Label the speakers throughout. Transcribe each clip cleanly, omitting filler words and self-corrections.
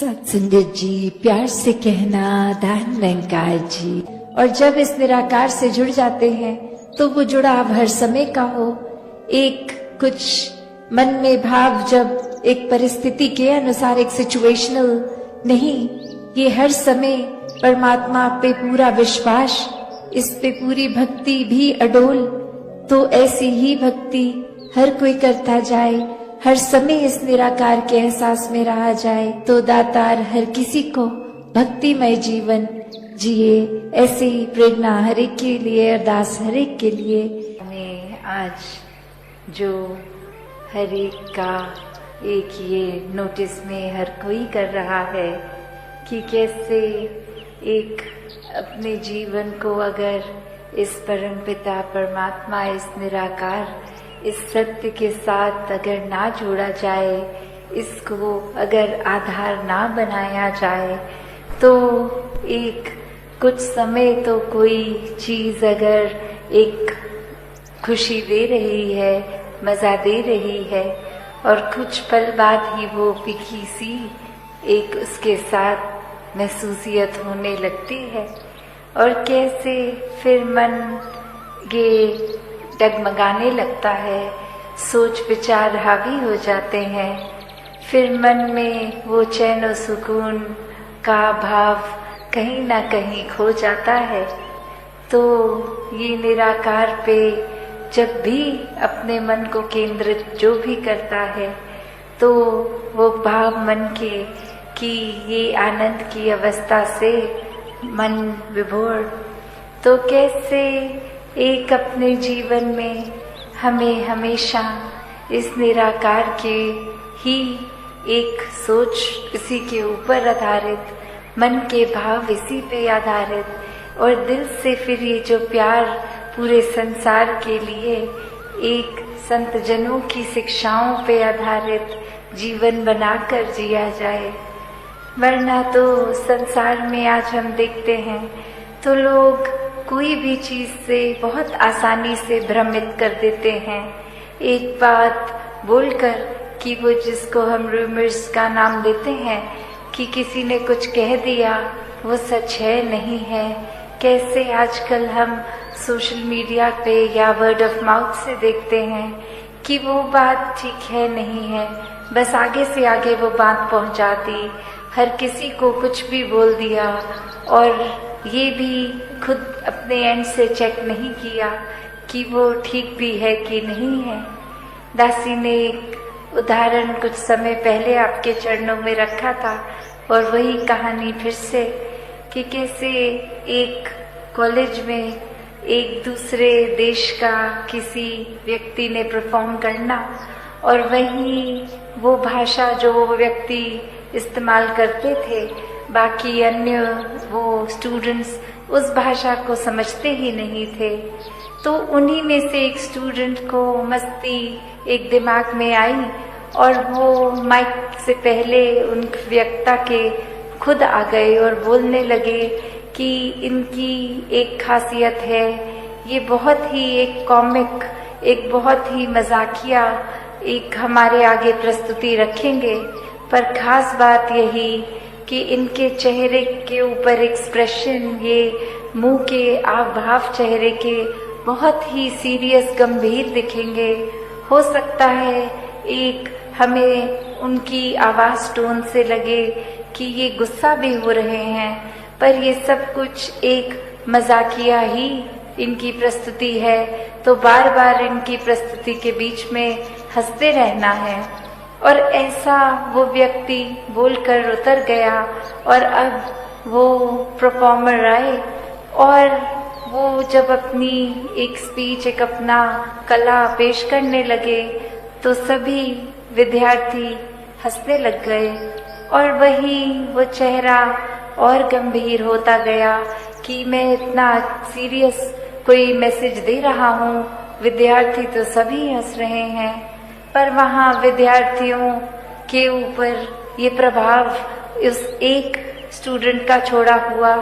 Speaker 1: सत्संगत जी, प्यार से कहना दान निरंकार जी। और जब इस निराकार से जुड़ जाते हैं तो वो जुड़ाव हर समय का हो। एक कुछ मन में भाव जब एक परिस्थिति के अनुसार, एक सिचुएशनल नहीं, ये हर समय परमात्मा पे पूरा विश्वास, इस पे पूरी भक्ति भी अडोल। तो ऐसी ही भक्ति हर कोई करता जाए, हर समय इस निराकार के एहसास में रहा जाए, तो दातार हर किसी को भक्तिमय जीवन जिए। ऐसी ही प्रेरणा हर एक के लिए, अरदास हर एक के लिए। हमें आज जो हर एक का एक ये नोटिस में हर कोई कर रहा है कि कैसे एक अपने जीवन को अगर इस परमपिता परमात्मा, इस निराकार, इस सत्य के साथ अगर ना जोड़ा जाए, इसको अगर आधार ना बनाया जाए, तो एक कुछ समय तो कोई चीज अगर एक खुशी दे रही है, मजा दे रही है, और कुछ पल बाद ही वो फीकी सी एक उसके साथ महसूसियत होने लगती है। और कैसे फिर मन ये डगमगाने लगता है, सोच विचार हावी हो जाते हैं, फिर मन में वो चैन और सुकून का भाव कहीं ना कहीं खो जाता है। तो ये निराकार पे जब भी अपने मन को केंद्रित जो भी करता है, तो वो भाव मन के कि ये आनंद की अवस्था से मन विभोर। तो कैसे एक अपने जीवन में हमें हमेशा इस निराकार के ही एक सोच, इसी के ऊपर आधारित, मन के भाव इसी पे आधारित, और दिल से फिर ये जो प्यार पूरे संसार के लिए एक संत जनों की शिक्षाओं पे आधारित जीवन बनाकर जिया जाए। वरना तो संसार में आज हम देखते हैं तो लोग कोई भी चीज से बहुत आसानी से भ्रमित कर देते हैं। एक बात बोलकर कि वो जिसको हम रूमर्स का नाम देते हैं कि किसी ने कुछ कह दिया, वो सच है नहीं है। कैसे आजकल हम सोशल मीडिया पे या वर्ड ऑफ माउथ से देखते हैं कि वो बात ठीक है नहीं है, बस आगे से आगे वो बात पहुंचा दी, हर किसी को कुछ भी बोल दिया, और ये भी खुद अपने एंड से चेक नहीं किया कि वो ठीक भी है कि नहीं है। दासी ने एक उदाहरण कुछ समय पहले आपके चरणों में रखा था, और वही कहानी फिर से कि कैसे एक कॉलेज में एक दूसरे देश का किसी व्यक्ति ने परफॉर्म करना, और वहीं वो भाषा जो वो व्यक्ति इस्तेमाल करते थे, बाकी अन्य वो स्टूडेंट्स उस भाषा को समझते ही नहीं थे। तो उन्हीं में से एक स्टूडेंट को मस्ती एक दिमाग में आई, और वो माइक से पहले उन वक्ता के खुद आ गए और बोलने लगे कि इनकी एक खासियत है, ये बहुत ही एक कॉमिक, एक बहुत ही मजाकिया एक हमारे आगे प्रस्तुति रखेंगे, पर खास बात यही कि इनके चेहरे के ऊपर एक्सप्रेशन, ये मुंह के आव भाव चेहरे के बहुत ही सीरियस, गंभीर दिखेंगे। हो सकता है एक हमें उनकी आवाज टोन से लगे कि ये गुस्सा भी हो रहे हैं, पर ये सब कुछ एक मजाकिया ही इनकी प्रस्तुति है। तो बार बार इनकी प्रस्तुति के बीच में हंसते रहना है। और ऐसा वो व्यक्ति बोलकर उतर गया, और अब वो परफॉर्मर आए, और वो जब अपनी एक स्पीच, एक अपना कला पेश करने लगे, तो सभी विद्यार्थी हंसने लग गए, और वही वो चेहरा और गंभीर होता गया कि मैं इतना सीरियस कोई मैसेज दे रहा हूँ, विद्यार्थी तो सभी हंस रहे हैं, पर वहाँ विद्यार्थियों के ऊपर ये प्रभाव उस एक स्टूडेंट का छोड़ा हुआ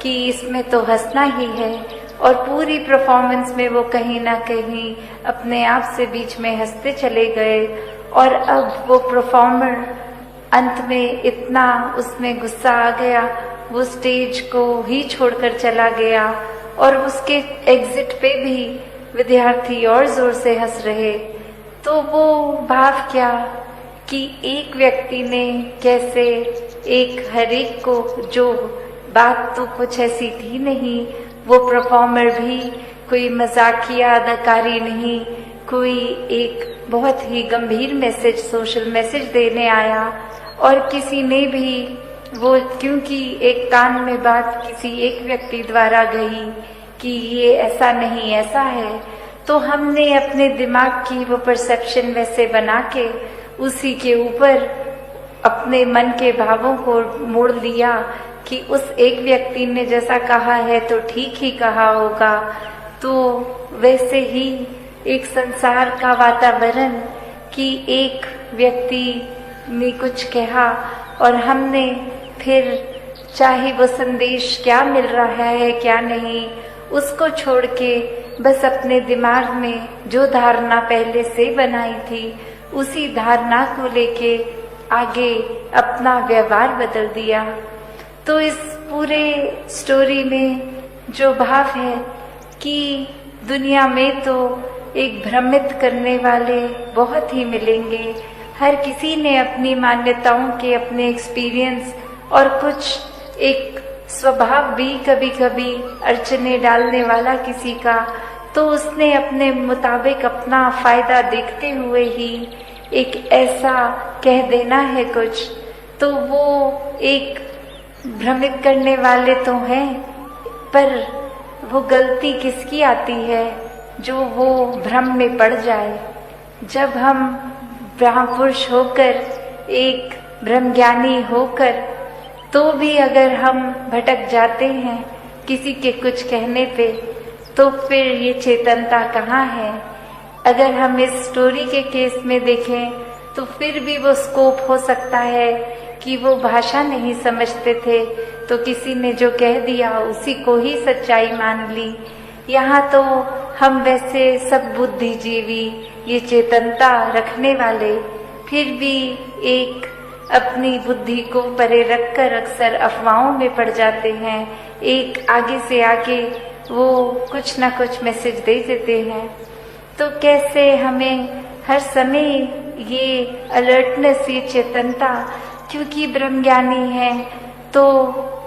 Speaker 1: कि इसमें तो हंसना ही है, और पूरी परफॉर्मेंस में वो कहीं ना कहीं अपने आप से बीच में हंसते चले गए। और अब वो परफॉर्मर अंत में इतना उसमें गुस्सा आ गया, वो स्टेज को ही छोड़कर चला गया और उसके एग्जिट पे भी विद्यार्थी और जोर से हंस रहे। तो वो भाव क्या कि एक व्यक्ति ने कैसे एक हर एक को, जो बात तो कुछ ऐसी थी नहीं, वो परफॉर्मर भी कोई मजाकिया अदाकारी नहीं, कोई एक बहुत ही गंभीर मैसेज, सोशल मैसेज देने आया। और किसी ने भी वो, क्योंकि एक कान में बात किसी एक व्यक्ति द्वारा गई कि ये ऐसा नहीं ऐसा है, तो हमने अपने दिमाग की वो परसेप्शन वैसे बना के उसी के ऊपर अपने मन के भावों को मोड़ लिया कि उस एक व्यक्ति ने जैसा कहा है तो ठीक ही कहा होगा। तो वैसे ही एक संसार का वातावरण कि एक व्यक्ति ने कुछ कहा और हमने फिर, चाहे वो संदेश क्या मिल रहा है क्या नहीं, उसको छोड़ के बस अपने दिमाग में जो धारणा पहले से बनाई थी उसी धारणा को लेके आगे अपना व्यवहार बदल दिया। तो इस पूरे स्टोरी में जो भाव है कि दुनिया में तो एक भ्रमित करने वाले बहुत ही मिलेंगे, हर किसी ने अपनी मान्यताओं के, अपने एक्सपीरियंस और कुछ एक स्वभाव भी कभी कभी अड़चने डालने वाला किसी का, तो उसने अपने मुताबिक अपना फायदा देखते हुए ही एक ऐसा कह देना है कुछ, तो वो एक भ्रमित करने वाले तो हैं, पर वो गलती किसकी आती है जो वो भ्रम में पड़ जाए। जब हम ब्रह्मपुरुष होकर, एक ब्रह्मज्ञानी होकर, तो भी अगर हम भटक जाते हैं किसी के कुछ कहने पे, तो फिर ये चेतनता कहाँ है। अगर हम इस स्टोरी के केस में देखें तो फिर भी वो स्कोप हो सकता है कि वो भाषा नहीं समझते थे तो किसी ने जो कह दिया उसी को ही सच्चाई मान ली। यहाँ तो हम वैसे सब बुद्धिजीवी, ये चेतनता रखने वाले, फिर भी एक अपनी बुद्धि को परे रखकर अक्सर अफवाहों में पड़ जाते हैं। एक आगे से आगे वो कुछ ना कुछ मैसेज दे देते हैं। तो कैसे हमें हर समय ये अलर्टनेस, ये चेतनता, क्योंकि ब्रह्मज्ञानी है तो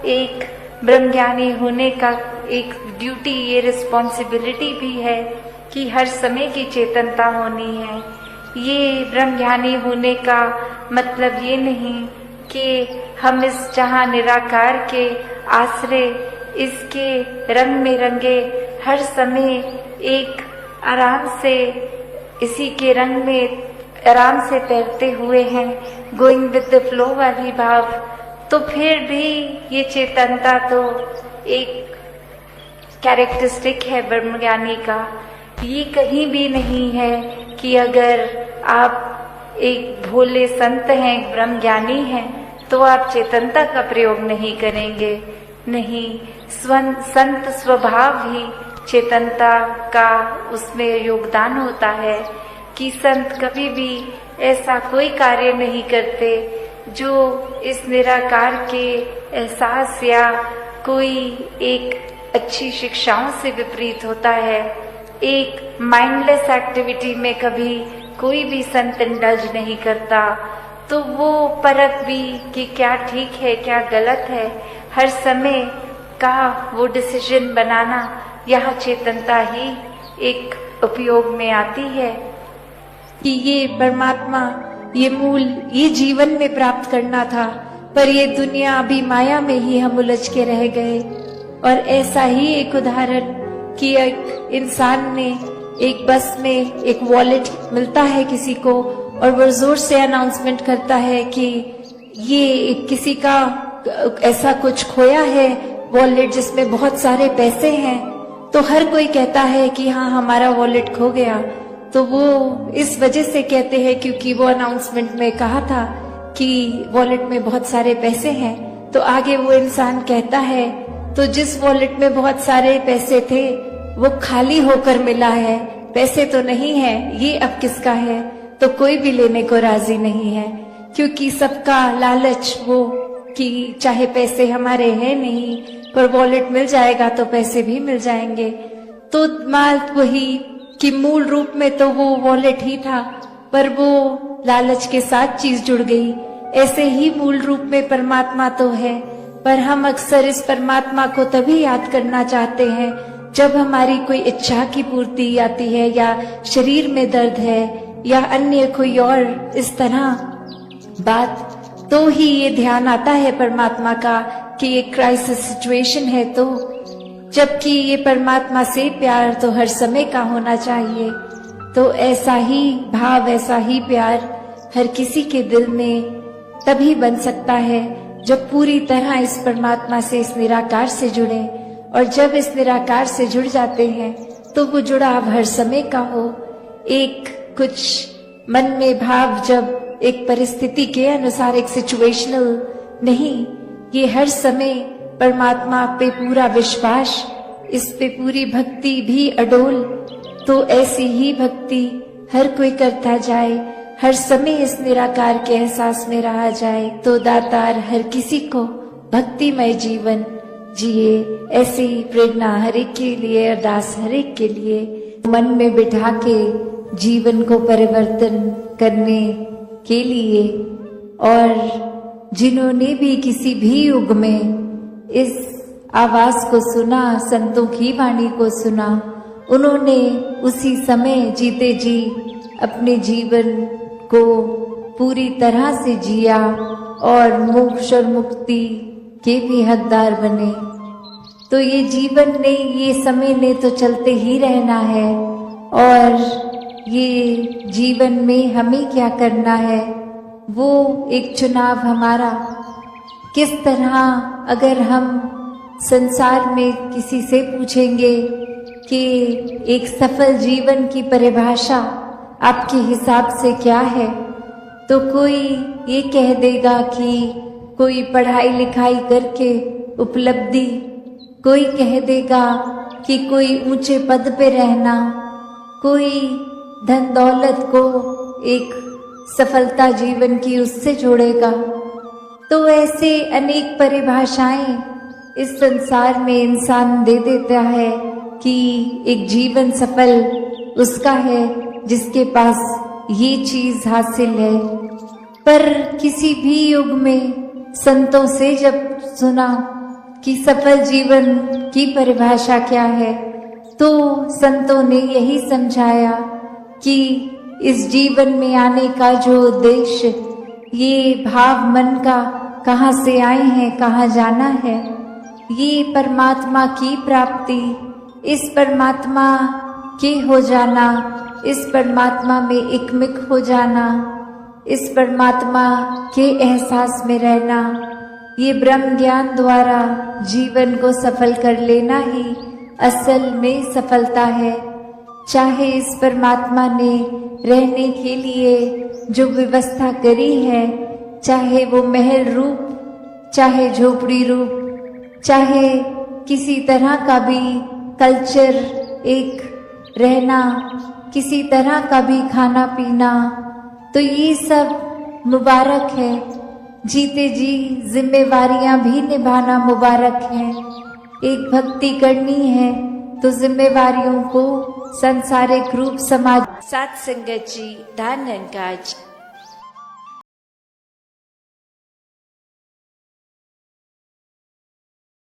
Speaker 1: एक ब्रह्मज्ञानी होने का एक ड्यूटी, ये रिस्पॉन्सिबिलिटी भी है कि हर समय की चेतनता होनी है। ये ब्रह्मज्ञानी होने का मतलब ये नहीं कि हम इस जहाँ निराकार के आश्रय, इसके रंग में रंगे हर समय एक आराम से इसी के रंग में आराम से तैरते हुए हैं, गोइंग विद द फ्लो वाली भाव। तो फिर भी ये चेतनता तो एक कैरेक्टरिस्टिक है ब्रह्मज्ञानी का। ये कहीं भी नहीं है कि अगर आप एक भोले संत हैं, ब्रह्मज्ञानी हैं, तो आप चेतनता का प्रयोग नहीं करेंगे। नहीं, संत स्वभाव ही चेतनता का उसमें योगदान होता है कि संत कभी भी ऐसा कोई कार्य नहीं करते जो इस निराकार के एहसास या कोई एक अच्छी शिक्षाओं से विपरीत होता है। एक माइंडलेस एक्टिविटी में कभी कोई भी संत इंडल्ज नहीं करता। तो वो परख भी कि क्या ठीक है क्या गलत है, हर समय का वो डिसीजन बनाना, यह चेतनता ही एक उपयोग में आती है कि ये परमात्मा, ये मूल, ये जीवन में प्राप्त करना था, पर ये दुनिया अभी माया में ही हम उलझ के रह गए। और ऐसा ही एक उदाहरण कि एक इंसान ने एक बस में एक वॉलेट मिलता है किसी को और वो जोर से अनाउंसमेंट करता है कि ये किसी का ऐसा कुछ खोया है वॉलेट जिसमें बहुत सारे पैसे हैं। तो हर कोई कहता है कि हाँ हमारा वॉलेट खो गया। तो वो इस वजह से कहते हैं क्योंकि वो अनाउंसमेंट में कहा था कि वॉलेट में बहुत सारे पैसे हैं। तो आगे वो इंसान कहता है तो जिस वॉलेट में बहुत सारे पैसे थे वो खाली होकर मिला है, पैसे तो नहीं है, ये अब किसका है? तो कोई भी लेने को राजी नहीं है। क्योंकि सबका लालच वो कि चाहे पैसे हमारे हैं नहीं, पर वॉलेट मिल जाएगा तो पैसे भी मिल जाएंगे। तो माल वही कि मूल रूप में तो वो वॉलेट ही था, पर वो लालच के साथ चीज जुड़ गई। ऐसे ही मूल रूप में परमात्मा तो है, पर हम अक्सर इस परमात्मा को तभी याद करना चाहते हैं जब हमारी कोई इच्छा की पूर्ति आती है, या शरीर में दर्द है, या अन्य कोई और इस तरह बात, तो ही ये ध्यान आता है परमात्मा का कि ये क्राइसिस सिचुएशन है। तो जबकि ये परमात्मा से प्यार तो हर समय का होना चाहिए। तो ऐसा ही भाव, ऐसा ही प्यार हर किसी के दिल में तभी बन सकता है जब पूरी तरह इस परमात्मा से, इस निराकार से जुड़े। और जब इस निराकार से जुड़ जाते हैं तो वो जुड़ाव हर समय का हो। एक कुछ मन में भाव जब एक परिस्थिति के अनुसार, एक सिचुएशनल नहीं, ये हर समय परमात्मा पे पूरा विश्वास, इस पे पूरी भक्ति भी अडोल। तो ऐसी ही भक्ति हर कोई करता जाए, हर समय इस निराकार के एहसास में रहा जाए, तो दातार हर किसी को भक्तिमय जीवन जिए। ऐसी प्रेरणा हर एक के लिए, अरदास हर एक के लिए मन में बिठा के जीवन को परिवर्तन करने के लिए। और जिन्होंने भी किसी भी युग में इस आवाज को सुना, संतों की वाणी को सुना, उन्होंने उसी समय जीते जी अपने जीवन को पूरी तरह से जिया और मोक्ष और मुक्ति के भी हकदार बने। तो ये जीवन ने, ये समय ने तो चलते ही रहना है, और ये जीवन में हमें क्या करना है वो एक चुनाव हमारा। किस तरह, अगर हम संसार में किसी से पूछेंगे कि एक सफल जीवन की परिभाषा आपके हिसाब से क्या है, तो कोई ये कह देगा कि कोई पढ़ाई लिखाई करके उपलब्धि, कोई कह देगा कि कोई ऊंचे पद पे रहना, कोई धन दौलत को एक सफलता जीवन की उससे जोड़ेगा। तो ऐसे अनेक परिभाषाएं इस संसार में इंसान दे देता है कि एक जीवन सफल उसका है जिसके पास ये चीज हासिल है। पर किसी भी युग में संतों से जब सुना कि सफल जीवन की परिभाषा क्या है, तो संतों ने यही समझाया कि इस जीवन में आने का जो उद्देश्य, ये भाव मन का कहाँ से आए हैं, कहाँ जाना है, ये परमात्मा की प्राप्ति, इस परमात्मा के हो जाना, इस परमात्मा में एकमिक हो जाना, इस परमात्मा के एहसास में रहना, ये ब्रह्म ज्ञान द्वारा जीवन को सफल कर लेना ही असल में सफलता है। चाहे इस परमात्मा ने रहने के लिए जो व्यवस्था करी है, चाहे वो महल रूप, चाहे झोपड़ी रूप, चाहे किसी तरह का भी कल्चर एक रहना, किसी तरह का भी खाना पीना, तो ये सब मुबारक है। जीते जी जिम्मेवारियां भी निभाना मुबारक है। एक भक्ति करनी है तो जिम्मेवारियों को संसारिक रूप समाज सात संगत जी, धन अंकाज।